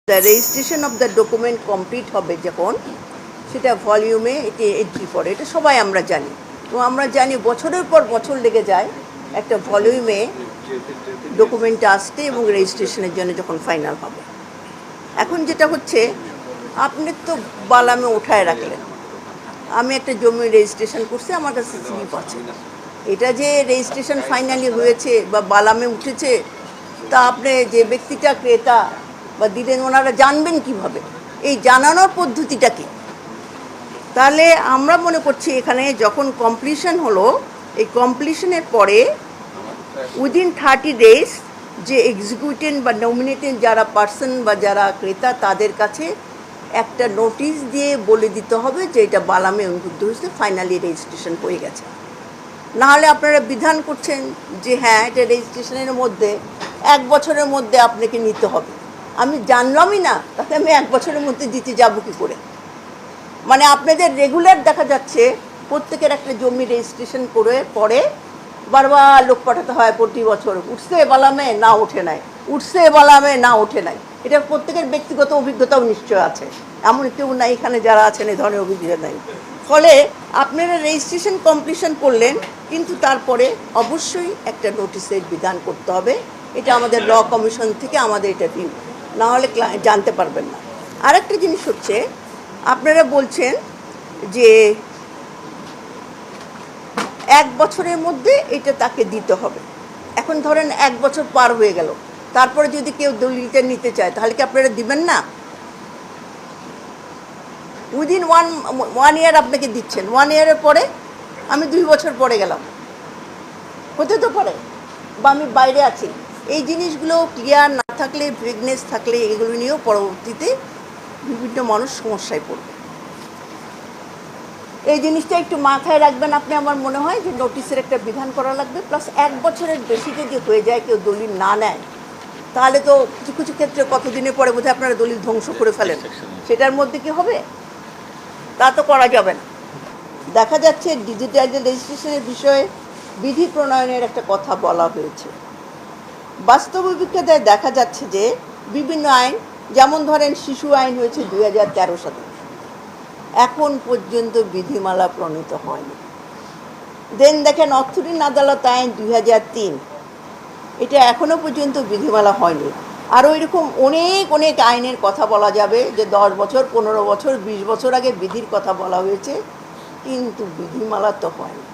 The registration of the document complete হবে যখন, সেটা ভলিউমে এটি এন্ট্রি পড়ে, এটা সবাই আমরা জানি। তো আমরা জানি বছরের পর বছর লেগে যায় একটা ভলিউমে ডকুমেন্ট আসতে এবং রেজিস্ট্রেশনের জন্য যখন ফাইনাল হবে। এখন যেটা হচ্ছে, আপনি তো বালামে উঠায় রাখলেন, আমি একটা জমি রেজিস্ট্রেশন করছি, আমার কাছে স্লিপ আছে, এটা যে রেজিস্ট্রেশন ফাইনালি হয়েছে বা বালামে উঠেছে তা আপনি যে ব্যক্তিটা ক্রেতা বা দিলেন ওনারা জানবেন কিভাবে? এই জানানোর পদ্ধতিটা কি? তাহলে আমরা মনে করছি এখানে যখন কমপ্লিশন হলো, এই কমপ্লিশনের পরে উইদিন 30 days যে এক্সিকিউটেড বা নমিনেটেড যারা পার্সন বা যারা ক্রেতা তাদের কাছে একটা নোটিশ দিয়ে বলে দিতে হবে যে এটা বালামে অনুদ্ধ হয়েছে, ফাইনালি রেজিস্ট্রেশন হয়ে গেছে। নাহলে আপনারা বিধান করছেন যে হ্যাঁ এটা রেজিস্ট্রেশনের মধ্যে 1 বছরের মধ্যে আপনাকে নিতে হবে। আমি জানলামই না, তাতে আমি 1 বছরের মধ্যে দিতে যাব কী করে? মানে আপনাদের রেগুলার দেখা যাচ্ছে প্রত্যেকের একটা জমি রেজিস্ট্রেশন করে পরে বারবার লোক পাঠাতে হয় প্রতি বছর, উঠছে বালামে না ওঠে নাই, উঠছে বালামে না ওঠে নাই। এটা প্রত্যেকের ব্যক্তিগত অভিজ্ঞতাও নিশ্চয় আছে, এমন কেউ নাই এখানে যারা আছেন এই ধরনের অভিজ্ঞতা নাই। ফলে আপনারা রেজিস্ট্রেশন কমপ্লিশন করলেন, কিন্তু তারপরে অবশ্যই একটা নোটিশের বিধান করতে হবে। এটা আমাদের ল কমিশন থেকে আমাদের এটা দিন, না হলে জানতে পারবেন না। আরেকটা জিনিস হচ্ছে, আপনারা বলছেন যে 1 বছরের মধ্যে এটা তাকে দিতে হবে। এখন ধরেন 1 বছর পার হয়ে গেল, তারপরে যদি কেউ দলিলটা নিতে চায় তাহলে কি আপনারা দিবেন না? উইদিন ওয়ান ইয়ার আপনাকে দিচ্ছেন, 1 ইয়ারের পরে আমি 2 বছর পরে গেলাম, হতে তো পারে, বা আমি বাইরে আছি। এই জিনিসগুলো ক্লিয়ার না থাকলে, ভেগনেস থাকলে, এগুলো নিয়েও পরবর্তীতে বিভিন্ন মানুষ সমস্যায় পড়বে। এই জিনিসটা একটু মাথায় রাখবেন আপনি। আমার মনে হয় যে নোটিশের একটা বিধান করা লাগবে, প্লাস 1 বছরের বেশি যদি হয়ে যায় কেউ দলিল না নেয়, তাহলে তো কিছু কিছু ক্ষেত্রে কতদিনের পরে বোধহয় আপনারা দলিল ধ্বংস করে ফেলেন, সেটার মধ্যে কি হবে? তা তো করা যাবে না। দেখা যাচ্ছে ডিজিটাল রেজিস্ট্রেশনের বিষয়ে বিধি প্রণয়নের একটা কথা বলা হয়েছে। বাস্তব অভিজ্ঞতায় দেখা যাচ্ছে যে বিভিন্ন আইন, যেমন ধরেন শিশু আইন হয়েছে 2013 সালে, এখন পর্যন্ত বিধিমালা প্রণীত হয়নি। দেন দেখেন অর্থঋণ আদালত আইন 2003, এটা এখনও পর্যন্ত বিধিমালা হয়নি। আরও এরকম অনেক অনেক আইনের কথা বলা যাবে যে 10 বছর, 15 বছর, 20 বছর আগে বিধির কথা বলা হয়েছে, কিন্তু বিধিমালা তো হয়নি।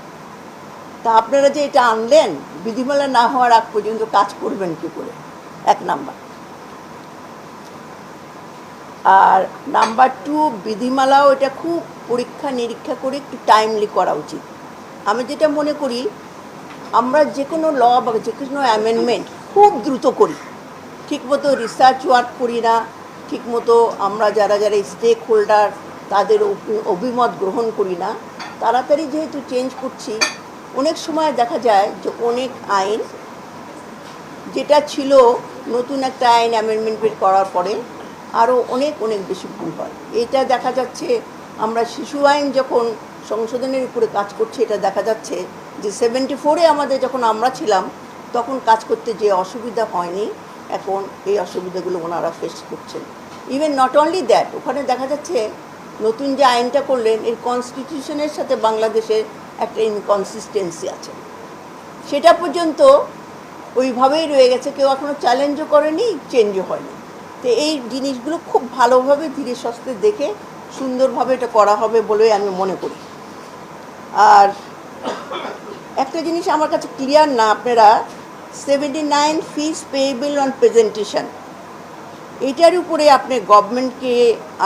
তা আপনারা যে এটা আনলেন, বিধিমালা না হওয়ার আগ পর্যন্ত কাজ করবেন কী করে? 1 নাম্বার। আর নাম্বার 2, বিধিমালাও এটা খুব পরীক্ষা নিরীক্ষা করে একটু টাইমলি করা উচিত। আমি যেটা মনে করি, আমরা যে কোনো ল বা যে কোনো অ্যামেন্ডমেন্ট খুব দ্রুত করি, ঠিকমতো রিসার্চ ওয়ার্ক করি না, ঠিকমতো আমরা যারা যারা স্টেক হোল্ডার তাদের অভিমত গ্রহণ করি না। তাড়াতাড়ি যেহেতু চেঞ্জ করছি, অনেক সময় দেখা যায় যে অনেক আইন যেটা ছিল, নতুন একটা আইন অ্যামেন্ডমেন্ট করার পরে আরও অনেক অনেক বেশি ভুল হয়। এটা দেখা যাচ্ছে আমরা শিশু আইন যখন সংশোধনের উপরে কাজ করছি, এটা দেখা যাচ্ছে যে 74-এ আমাদের যখন আমরা ছিলাম তখন কাজ করতে যে অসুবিধা হয়নি, এখন এই অসুবিধাগুলো ওনারা ফেস করছেন। ইভেন নট অনলি দ্যাট, ওখানে দেখা যাচ্ছে নতুন যে আইনটা করলেন এর কনস্টিটিউশনের সাথে বাংলাদেশের একটা ইনকনসিস্টেন্সি আছে, সেটা পর্যন্ত ওইভাবেই রয়ে গেছে, কেউ এখনও চ্যালেঞ্জও করেনি, চেঞ্জও হয়নি। তো এই জিনিসগুলো খুব ভালোভাবে ধীরে সুস্থে দেখে সুন্দরভাবে এটা করা হবে বলে আমি মনে করি। আর একটা জিনিস আমার কাছে ক্লিয়ার না, আপনারা 79 ফিস পেয়েবল অন প্রেজেন্টেশন, এটার উপরে আপনি গভর্নমেন্টকে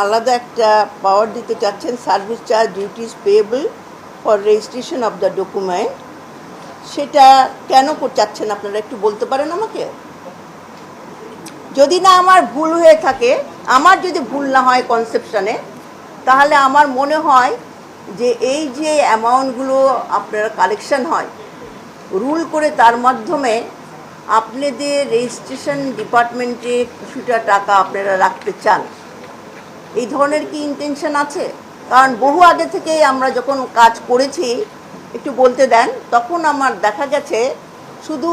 আলাদা একটা পাওয়ার দিতে চাচ্ছেন, service charge duties payable for registration of the document. সেটা কেন চাচ্ছেন আপনারা একটু বলতে পারেন আমাকে? যদি না আমার ভুল হয়ে থাকে, আমার যদি ভুল না হয় কনসেপশনে, তাহলে আমার মনে হয় যে এই যে অ্যামাউন্টগুলো আপনারা কালেকশন হয় রুল করে, তার মাধ্যমে আপনাদের রেজিস্ট্রেশন ডিপার্টমেন্টে কিছুটা টাকা আপনারা রাখতে চান, এই ধরনের কি ইন্টেনশন আছে? কারণ বহু আগে থেকে আমরা যখন কাজ করেছি, একটু বলতে দেন, তখন আমার দেখা গেছে শুধু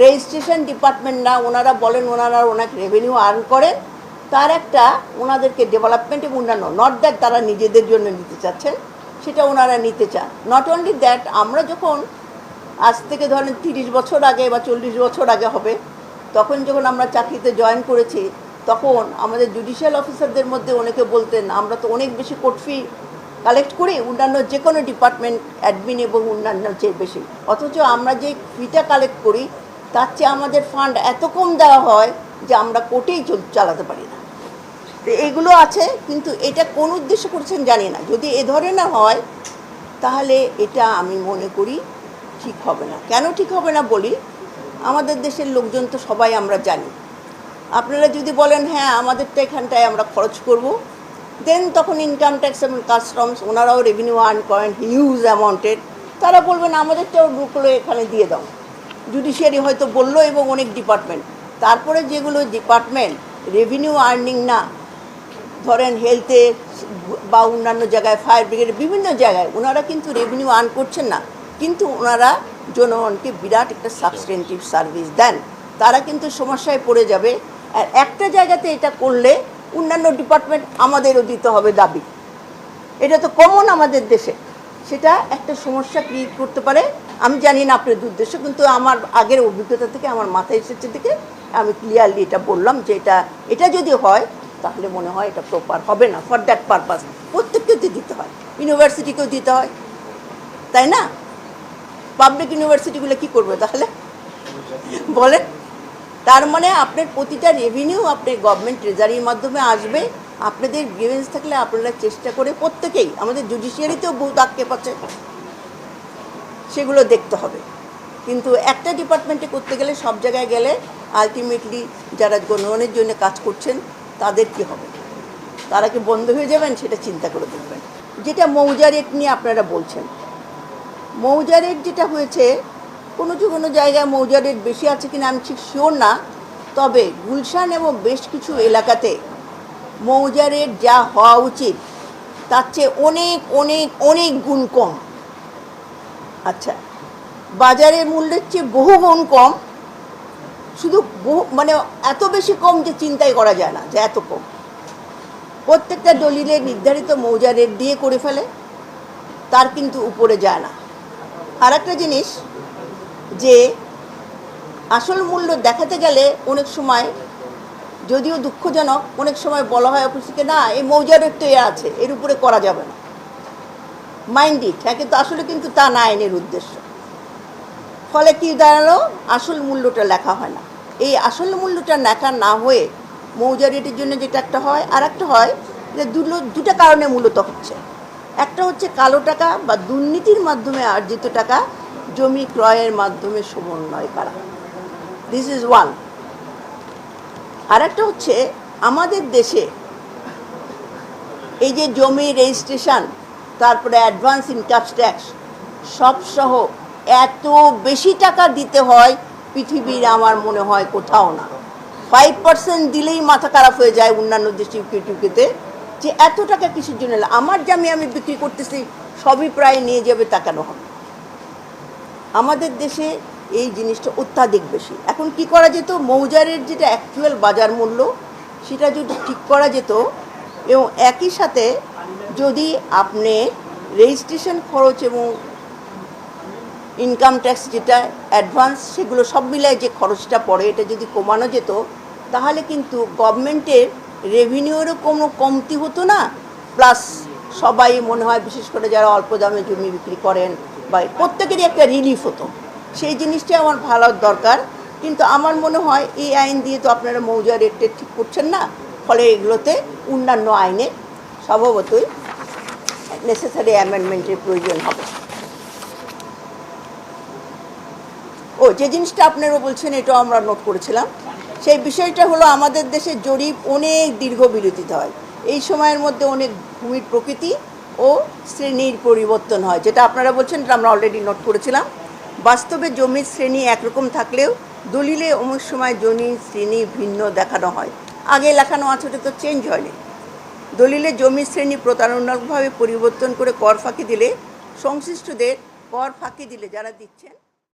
রেজিস্ট্রেশন ডিপার্টমেন্ট না, ওনারা বলেন ওনারা অনেক রেভিনিউ আর্ন করেন, তার একটা ওনাদেরকে ডেভেলপমেন্ট এবং অন্যান্য, নট দ্যাট তারা নিজেদের জন্য নিতে চাচ্ছেন, সেটা ওনারা নিতে চান। নট অনলি দ্যাট, আমরা যখন আজ থেকে ধরেন 30 বছর আগে বা 40 বছর আগে হবে, তখন যখন আমরা চাকরিতে জয়েন করেছি, তখন আমাদের জুডিশিয়াল অফিসারদের মধ্যে অনেকে বলতেন আমরা তো অনেক বেশি কোর্ট ফি কালেক্ট করি অন্যান্য যে কোনো ডিপার্টমেন্ট অ্যাডমিন এবং অন্যান্য চেয়ে বেশি, অথচ আমরা যে ফিটা কালেক্ট করি তার চেয়ে আমাদের ফান্ড এত কম দেওয়া হয় যে আমরা কোর্টেই চালাতে পারি না। তো এগুলো আছে, কিন্তু এটা কোন উদ্দেশ্য করছেন জানি না। যদি এ ধরনের হয় তাহলে এটা আমি মনে করি ঠিক হবে না। কেন ঠিক হবে না বলি, আমাদের দেশের লোকজন তো সবাই আমরা জানি। আপনারা যদি বলেন হ্যাঁ আমাদেরটা এখানটায় আমরা খরচ করব, দেন তখন ইনকাম ট্যাক্স এবং কাস্টমস ওনারাও রেভিনিউ আর্ন করেন হিউজ অ্যামাউন্টের, তারা বলবেন আমাদেরটাও বুকলো এখানে দিয়ে দাও। জুডিশিয়ারি হয়তো বললো এবং অনেক ডিপার্টমেন্ট, তারপরে যেগুলো ডিপার্টমেন্ট রেভিনিউ আর্নিং না, ধরেন হেলথে বা অন্যান্য জায়গায় ফায়ার ব্রিগেডে বিভিন্ন জায়গায় ওনারা কিন্তু রেভিনিউ আর্ন করছেন না, কিন্তু ওনারা জনগণকে বিরাট একটা সাবস্টেন্টিভ সার্ভিস দেন, তারা কিন্তু সমস্যায় পড়ে যাবে। আর একটা জায়গাতে এটা করলে অন্যান্য ডিপার্টমেন্ট আমাদেরও দিতে হবে দাবি, এটা তো কমন আমাদের দেশে, সেটা একটা সমস্যা ক্রিয়েট করতে পারে। আমি জানি না আপনার উদ্দেশ্য, কিন্তু আমার আগের অভিজ্ঞতা থেকে আমার মাথায় এসেছে থেকে আমি ক্লিয়ারলি এটা বললাম যে এটা যদি হয় তাহলে মনে হয় এটা প্রপার হবে না। ফর দ্যাট পারপাস প্রত্যেককে দিতে হয়, ইউনিভার্সিটিকেও দিতে হয়, তাই না? পাবলিক ইউনিভার্সিটিগুলো কি করবে তাহলে বলেন? তার মানে আপনার প্রতিটা রেভিনিউ আপনার গভর্নমেন্ট ট্রেজারির মাধ্যমে আসবে। আপনাদের গ্রিভেন্স থাকলে আপনারা চেষ্টা করে প্রত্যেকেই, আমাদের জুডিশিয়ারিতেও বহুত আক্ষেপ আছে, সেগুলো দেখতে হবে। কিন্তু একটা ডিপার্টমেন্টে করতে গেলে, সব জায়গায় গেলে আলটিমেটলি যারা জনগণের জন্য কাজ করছেন তাদের কি হবে? তারা কি বন্ধ হয়ে যাবেন? সেটা চিন্তা করে দেখবেন। যেটা মৌজা রেট নিয়ে আপনারা বলছেন, মৌজা রেট যেটা হয়েছে, কোনো জায়গায় মৌজা রেট বেশি আছে কিনা আমি ঠিক শিওর না, তবে গুলশান এবং বেশ কিছু এলাকাতে মৌজা রেট যা হওয়া উচিত তার চেয়ে অনেক অনেক অনেক গুণ কম। আচ্ছা, বাজারের মূল্যের চেয়ে বহু গুণ কম, শুধু মানে এত বেশি কম যে চিন্তাই করা যায় না যে এত কম। প্রত্যেকটা দলিলে নির্ধারিত মৌজা রেট দিয়ে করে ফেলে, তার কিন্তু উপরে যায় না। আর একটা জিনিস, যে আসল মূল্য দেখাতে গেলে অনেক সময়, যদিও দুঃখজনক, অনেক সময় বলা হয় অফিস থেকে না এই মৌজা রেট তো আছে, এর উপরে করা যাবে না। মাইন্ড ইট, হ্যাঁ, কিন্তু আসলে কিন্তু তা না আইনের উদ্দেশ্য। ফলে কি দাঁড়ালো, আসল মূল্যটা লেখা হয় না। এই আসল মূল্যটা লেখা না হয়ে মৌজা রেটের জন্য যেটা একটা হয়, আর একটা হয় যে দুটা কারণে মূলত হচ্ছে। একটা হচ্ছে কালো টাকা বা দুর্নীতির মাধ্যমে অর্জিত টাকা জমি ক্রয়ের মাধ্যমে সমন্বয় করা, দিস ইজ ওয়ান। আর একটা হচ্ছে আমাদের দেশে এই যে জমি রেজিস্ট্রেশন, তারপরে অ্যাডভান্স ইনকাম ট্যাক্স সব সহ এত বেশি টাকা দিতে হয় পৃথিবীর আমার মনে হয় কোথাও না। 5% দিলেই মাথা খারাপ হয়ে যায় অন্যান্য দেশে ইউকেতে, যে এত টাকা কিসের জন্য? আমার জমি আমি বিক্রি করতেছি, সবই প্রায় নিয়ে যাবে তাকানো হবে। আমাদের দেশে এই জিনিসটা অত্যাধিক বেশি। এখন কি করা যেত, মৌজারের যেটা অ্যাকচুয়াল বাজার মূল্য সেটা যদি ঠিক করা যেত, এবং একই সাথে যদি আপনি রেজিস্ট্রেশন খরচ এবং ইনকাম ট্যাক্স যেটা অ্যাডভান্স, সেগুলো সব মিলায় যে খরচটা পড়ে এটা যদি কমানো যেত, তাহলে কিন্তু গভর্নমেন্টের রেভিনিউরও কোনো কমতি হতো না, প্লাস সবাই মনে হয়, বিশেষ করে যারা অল্প দামে জমি বিক্রি করেন বা প্রত্যেকেরই একটা রিলিফ হতো। সেই জিনিসটাই আমার ভালো দরকার। কিন্তু আমার মনে হয় এই আইন দিয়ে তো আপনারা মৌজা রেটটা ঠিক করছেন না, ফলে এগুলোতে অন্যান্য আইনে স্বভাবতই নেসেসারি অ্যামেন্ডমেন্টের প্রয়োজন হবে। যে জিনিসটা আপনারা বলছেন এটাও আমরা নোট করেছিলাম, সেই বিষয়টা হলো আমাদের দেশে জরিপ অনেক দীর্ঘ বিরতিতে হয়। এই সময়ের মধ্যে অনেক ভূমির প্রকৃতি ও শ্রেণীর পরিবর্তন হয়, যেটা আপনারা বলছেন এটা আমরা অলরেডি নোট করেছিলাম। বাস্তবে জমির শ্রেণী একরকম থাকলেও দলিলে অনেক সময় জমির শ্রেণী ভিন্ন দেখানো হয়। আগে লেখানো আছে, ওটা তো চেঞ্জ হয়নি। দলিলে জমির শ্রেণী প্রতারণামূলকভাবে পরিবর্তন করে কর ফাঁকি দিলে সংশ্লিষ্টদের কর ফাঁকি দিলে যারা দিচ্ছেন